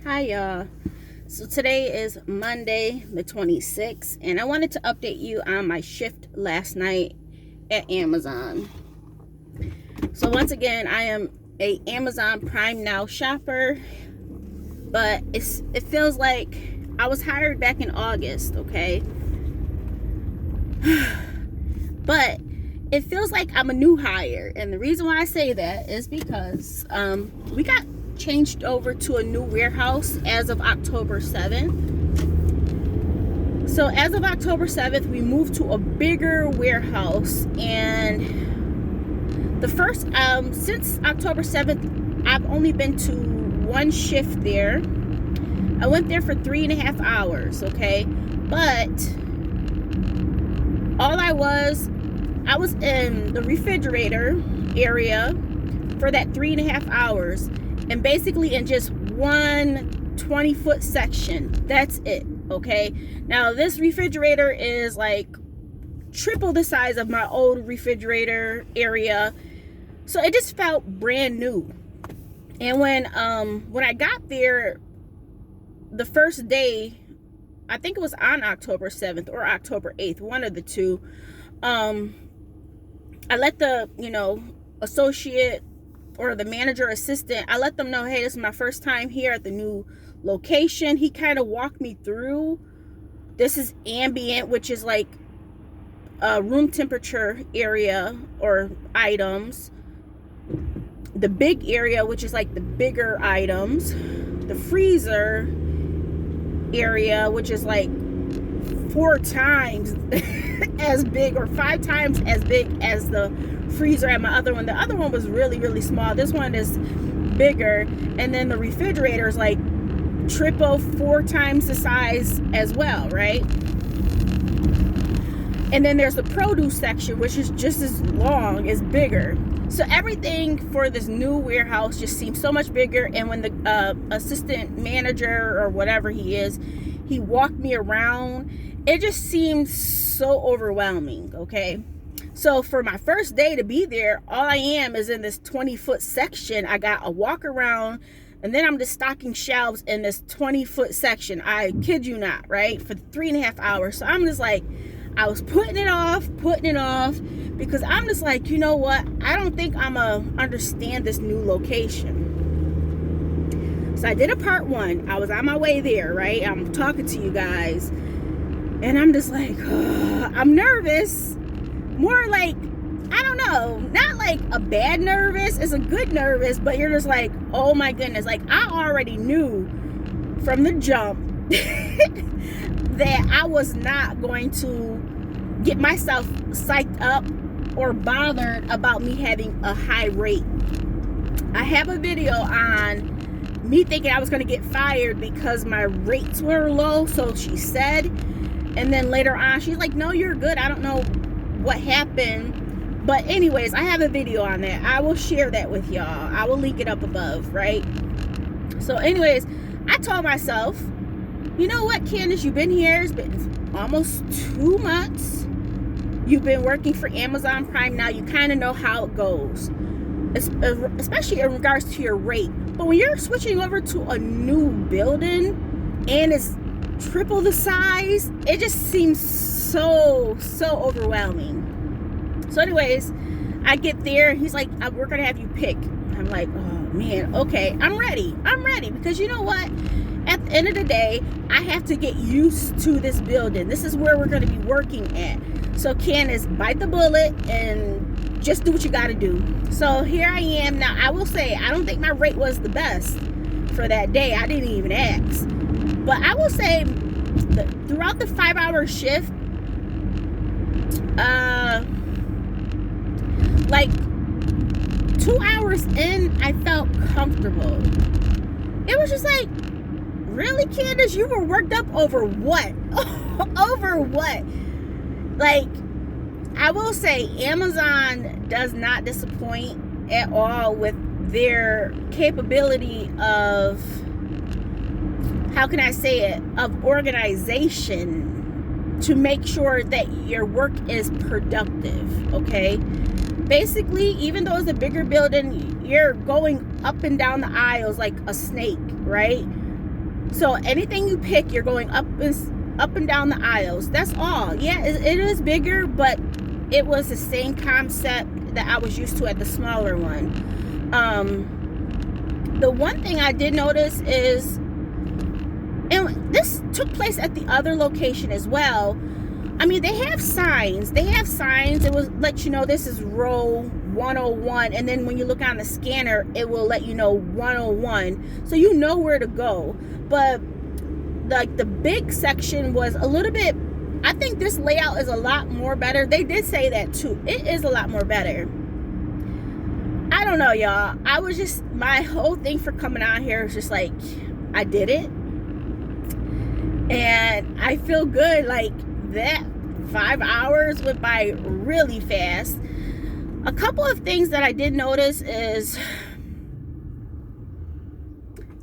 Hi y'all. So today is Monday the 26th and I wanted to update you on my shift last night at Amazon. So once again, I am a Amazon Prime Now shopper, but it feels like I was hired back in August, okay? But it feels like I'm a new hire, and the reason why I say that is because we got changed over to a new warehouse as of October 7th. So as of October 7th, we moved to a bigger warehouse, and the first since October 7th, I've only been to one shift there. I went there for 3.5 hours, okay? But all I was in the refrigerator area for that 3.5 hours, and basically in just one 20-foot section. That's it, okay? Now this refrigerator is like triple the size of my old refrigerator area, so it just felt brand new. And when I got there the first day, I think it was on October 7th or October 8th, one of the two, I let the, associate or the manager assistant, I let them know, hey, this is my first time here at the new location. He kind of walked me through. This is ambient, which is like a room temperature area or items. The big area, which is like the bigger items. The freezer area, which is like 4 times as big or 5 times as big as the freezer at my other one. The other one was really, really small. This one is bigger. And then the refrigerator is like 4 times the size as well, right? And then there's the produce section, which is just as long, is bigger. So everything for this new warehouse just seems so much bigger. And when the assistant manager or whatever he is, he walked me around, it just seemed so overwhelming, okay? So for my first day to be there, all I am is in this 20-foot section. I got a walk around, and then I'm just stocking shelves in this 20-foot section. I kid you not, right? For 3.5 hours. So I'm just like, I was putting it off, because I'm just like, you know what? I don't think I'm going to understand this new location. So I did a part 1. I was on my way there, right? I'm talking to you guys. And I'm just like, I'm nervous. More like, I don't know, not like a bad nervous. It's a good nervous, but you're just like, oh my goodness. Like, I already knew from the jump that I was not going to get myself psyched up or bothered about me having a high rate. I have a video on me thinking I was going to get fired because my rates were low, so she said. And then later on, she's like, no, you're good. I don't know what happened. But anyways, I have a video on that. I will share that with y'all. I will link it up above, right? So anyways, I told myself, you know what, Candace, you've been here. It's been almost 2 months. You've been working for Amazon Prime Now. You kind of know how it goes, especially in regards to your rate. But when you're switching over to a new building and it's triple the size, it just seems so overwhelming. So anyways, I get there. He's like, we're gonna have you pick. I'm like, oh man, okay, I'm ready, because you know what, at the end of the day, I have to get used to this building. This is where we're going to be working at. So Candace, bite the bullet and just do what you got to do. So here I am. Now, I will say, I don't think my rate was the best for that day. I didn't even ask. But I will say, throughout the 5-hour shift, like 2 hours in, I felt comfortable. It was just like, really, Candace, you were worked up over what? Over what? Like, I will say, Amazon does not disappoint at all with their capability of, how can I say it, of organization to make sure that your work is productive, okay? Basically, even though it's a bigger building, you're going up and down the aisles like a snake, right? So anything you pick, you're going up and down the aisles. That's all. Yeah, it is bigger, but it was the same concept that I was used to at the smaller one. The one thing I did notice is, and this took place at the other location as well. I mean, they have signs. It will let you know this is row 101. And then when you look on the scanner, it will let you know 101. So you know where to go. But like the big section was a little bit, I think this layout is a lot more better. They did say that too. It is a lot more better. I don't know, y'all. I was just, my whole thing for coming out here is just like, I did it. And I feel good. Like, that 5 hours went by really fast. A couple of things that I did notice is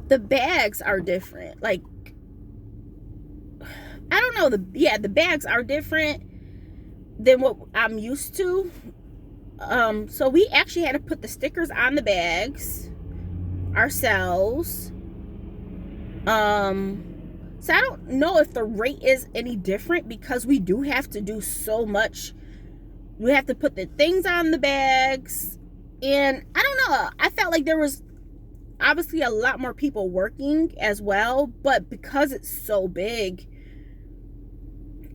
the bags are different. Like, I don't know, the bags are different than what I'm used to. So we actually had to put the stickers on the bags ourselves. So I don't know if the rate is any different, because we do have to do so much. We have to put the things on the bags. And I don't know. I felt like there was obviously a lot more people working as well. But because it's so big,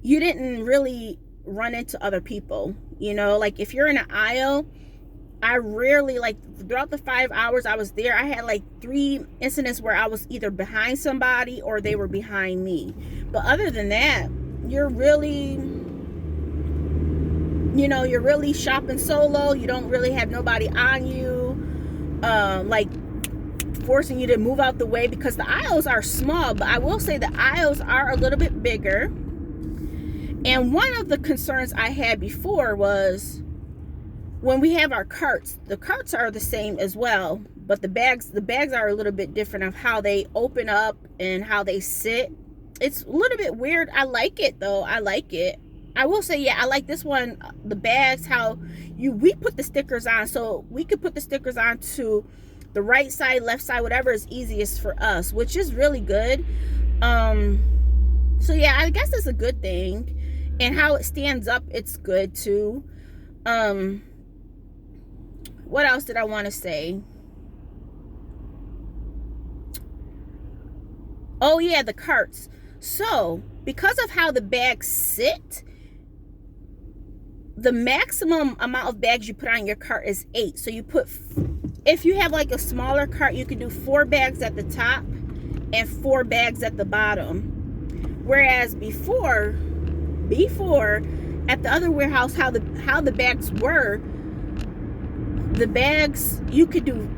you didn't really run into other people. You know, like if you're in an aisle, I rarely, like throughout the 5 hours I was there, I had like 3 incidents where I was either behind somebody or they were behind me. But other than that, you're really, you know, you're really shopping solo. You don't really have nobody on you, like forcing you to move out the way, because the aisles are small. But I will say the aisles are a little bit bigger. And one of the concerns I had before was, when we have our carts, the carts are the same as well, but the bags are a little bit different of how they open up and how they sit. It's a little bit weird. I like it though. I like it. I will say, yeah, I like this one. The bags, how we put the stickers on, so we could put the stickers on to the right side, left side, whatever is easiest for us, which is really good. So yeah, I guess it's a good thing. And how it stands up, it's good too. What else did I want to say? Oh yeah, the carts. So because of how the bags sit, the maximum amount of bags you put on your cart is 8. So you put, if you have like a smaller cart, you can do 4 bags at the top and 4 bags at the bottom. Whereas before at the other warehouse, how the bags were, the bags, you could do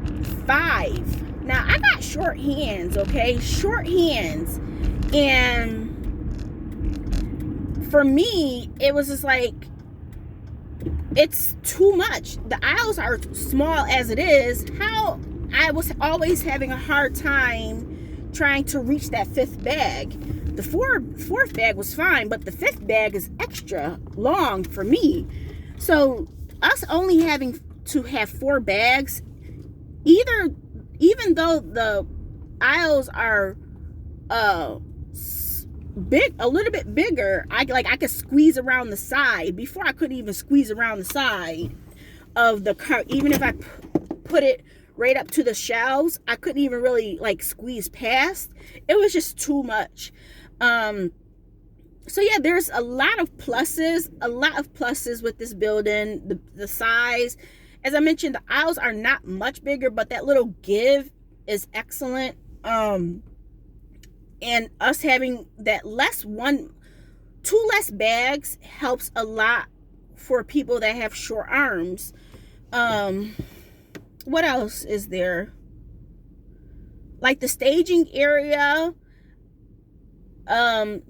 5. Now I got short hands, okay? Short hands. And for me, it was just like, it's too much. The aisles are small as it is. How I was always having a hard time trying to reach that 5th bag. The fourth bag was fine, but the 5th bag is extra long for me. So us only having to have 4 bags, even though the aisles are big, a little bit bigger, I could squeeze around the side. Before, I couldn't even squeeze around the side of the cart. Even if I put it right up to the shelves, I couldn't even really like squeeze past. It was just too much. So yeah, there's a lot of pluses with this building. The size, as I mentioned, the aisles are not much bigger, but that little give is excellent. And us having that 2 less bags helps a lot for people that have short arms. What else is there? Like the staging area,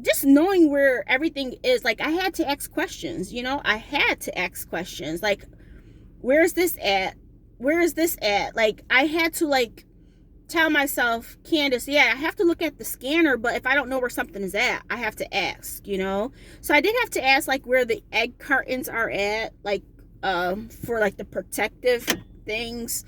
just knowing where everything is. Like I had to ask questions, like, where is this at? Like I had to like tell myself, Candace, yeah, I have to look at the scanner, but if I don't know where something is at, I have to ask, So I did have to ask like where the egg cartons are at, like for like the protective things.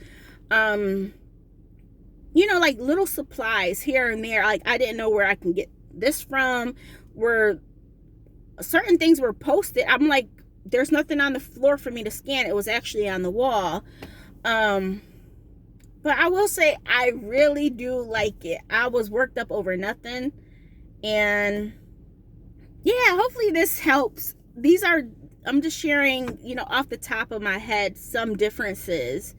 like little supplies here and there. Like, I didn't know where I can get this from, where certain things were posted. I'm like, there's nothing on the floor for me to scan. It was actually on the wall. But I will say, I really do like it. I was worked up over nothing. And yeah, hopefully this helps. I'm just sharing, off the top of my head, some differences.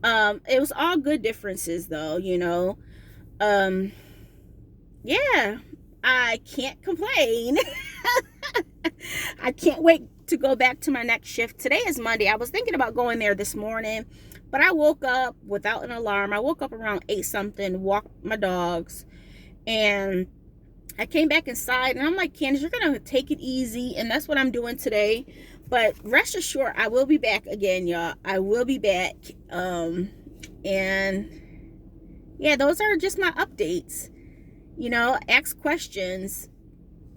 It was all good differences though, yeah, I can't complain. I can't wait to go back to my next shift. Today is Monday. I was thinking about going there this morning, but I woke up without an alarm. I woke up around 8 something, walked my dogs, and I came back inside, and I'm like, Candace, you're gonna take it easy, and that's what I'm doing today. But rest assured, I will be back again, y'all. I will be back. And yeah, those are just my updates. Ask questions.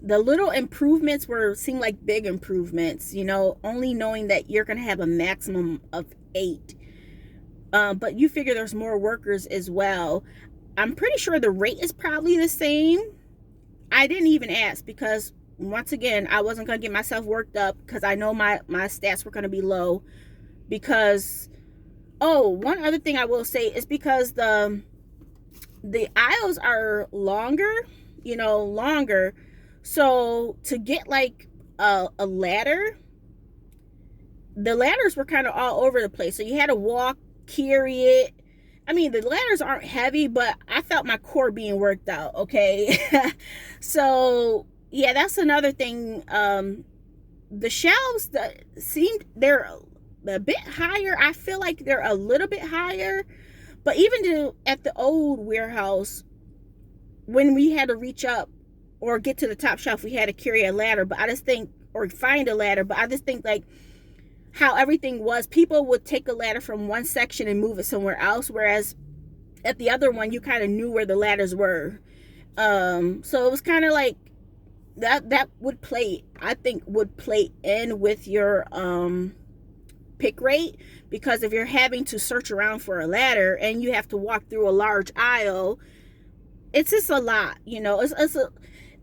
The little improvements seem like big improvements, only knowing that you're going to have a maximum of 8. But you figure there's more workers as well. I'm pretty sure the rate is probably the same. I didn't even ask because, once again, I wasn't going to get myself worked up because I know my stats were going to be low. Because, one other thing I will say is because the aisles are longer, longer. So to get like a ladder, the ladders were kind of all over the place. So you had to walk, carry it. I mean, the ladders aren't heavy, but I felt my core being worked out, okay? So, yeah, that's another thing. The shelves they're a bit higher. I feel like they're a little bit higher. But even at the old warehouse, when we had to reach up or get to the top shelf, we had to carry a ladder. But I just think, or find a ladder. But I just think, like, how everything was, people would take a ladder from one section and move it somewhere else, whereas at the other one you kind of knew where the ladders were. So it was kind of like that would play in with your pick rate, because if you're having to search around for a ladder and you have to walk through a large aisle, it's just a lot.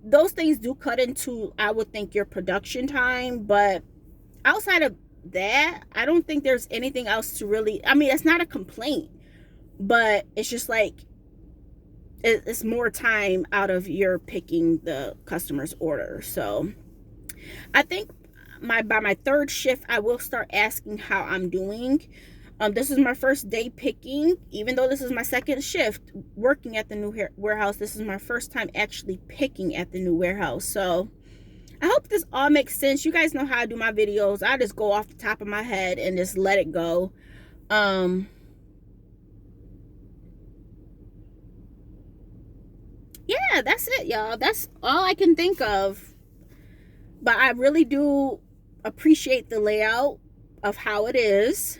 Those things do cut into, I would think, your production time. But outside of that, I don't think there's anything else to really, I mean, it's not a complaint, but it's just like it's more time out of your picking the customer's order. So I think by my third shift, I will start asking how I'm doing. This is my first day picking. Even though this is my second shift working at the new warehouse, this is my first time actually picking at the new warehouse. So I hope this all makes sense. You guys know how I do my videos. I just go off the top of my head and just let it go. Yeah, that's it, y'all. That's all I can think of. But I really do appreciate the layout of how it is.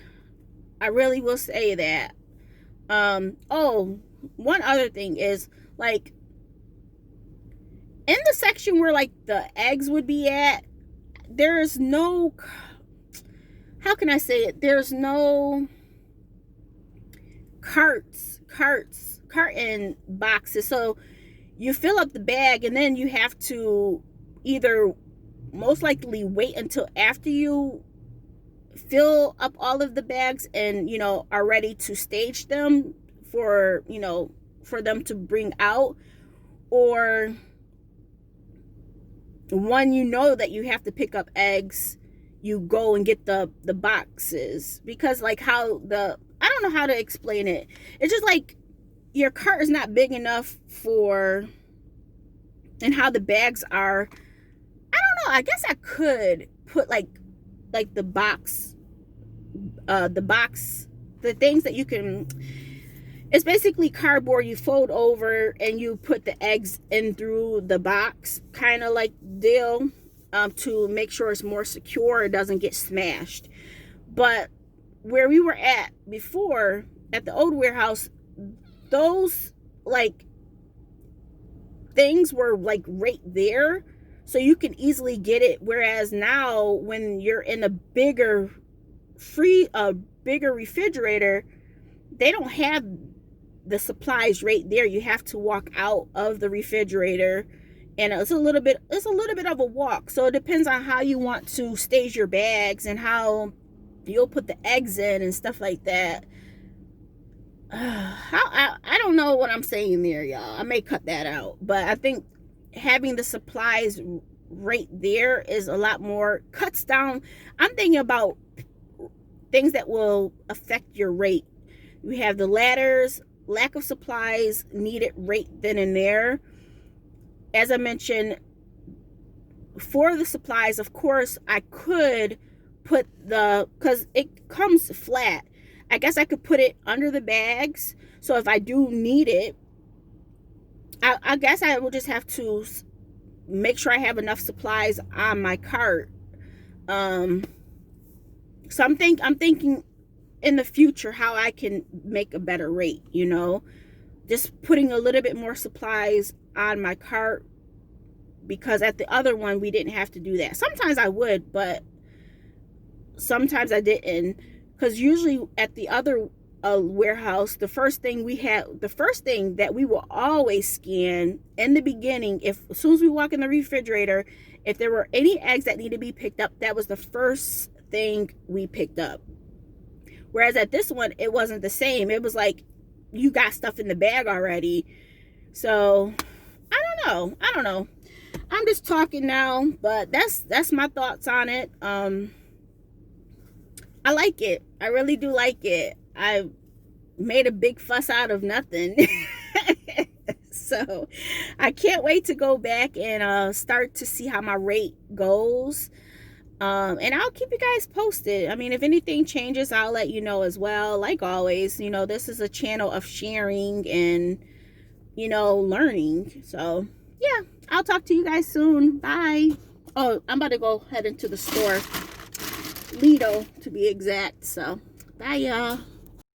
I really will say that. One other thing is, like, in the section where like the eggs would be at, there's no, how can I say it? There's no carton boxes. So you fill up the bag and then you have to either most likely wait until after you fill up all of the bags and are ready to stage them for them to bring out, or when that you have to pick up eggs, you go and get the boxes. Because like I don't know how to explain it. It's just like your cart is not big enough and how the bags are. I don't know. I guess I could put like the box, the things that you can, it's basically cardboard you fold over and you put the eggs in through the box, kind of like deal, to make sure it's more secure, it doesn't get smashed. But where we were at before, at the old warehouse, those like things were like right there, so you can easily get it. Whereas now, when you're in a bigger refrigerator, they don't have the supplies right there. You have to walk out of the refrigerator, and it's a little bit of a walk. So it depends on how you want to stage your bags and how you'll put the eggs in and stuff like that. I don't know what I'm saying there, y'all. I may cut that out, but I think having the supplies right there is a lot more, cuts down. I'm thinking about things that will affect your rate. We have the ladders, lack of supplies needed right then and there. As I mentioned, for the supplies, of course, I could put because it comes flat, I guess I could put it under the bags. So if I do need it, I guess I will just have to make sure I have enough supplies on my cart. So I'm thinking in the future how I can make a better rate, you know, just putting a little bit more supplies on my cart, because at the other one we didn't have to do that. Sometimes I would, but sometimes I didn't, because usually at the other warehouse, the first thing that we will always scan in the beginning, as soon as we walk in the refrigerator, if there were any eggs that need to be picked up, that was the first thing we picked up. Whereas at this one, it wasn't the same. It was like, you got stuff in the bag already. So I don't know. I'm just talking now, but that's my thoughts on it. I like it. I really do like it. I made a big fuss out of nothing. So I can't wait to go back and start to see how my rate goes. And I'll keep you guys posted. I mean, if anything changes, I'll let you know as well. Like always, you know, this is a channel of sharing and, you know, learning. So yeah, I'll talk to you guys soon. Bye. Oh, I'm about to go head into the store, Lido to be exact. So bye, y'all.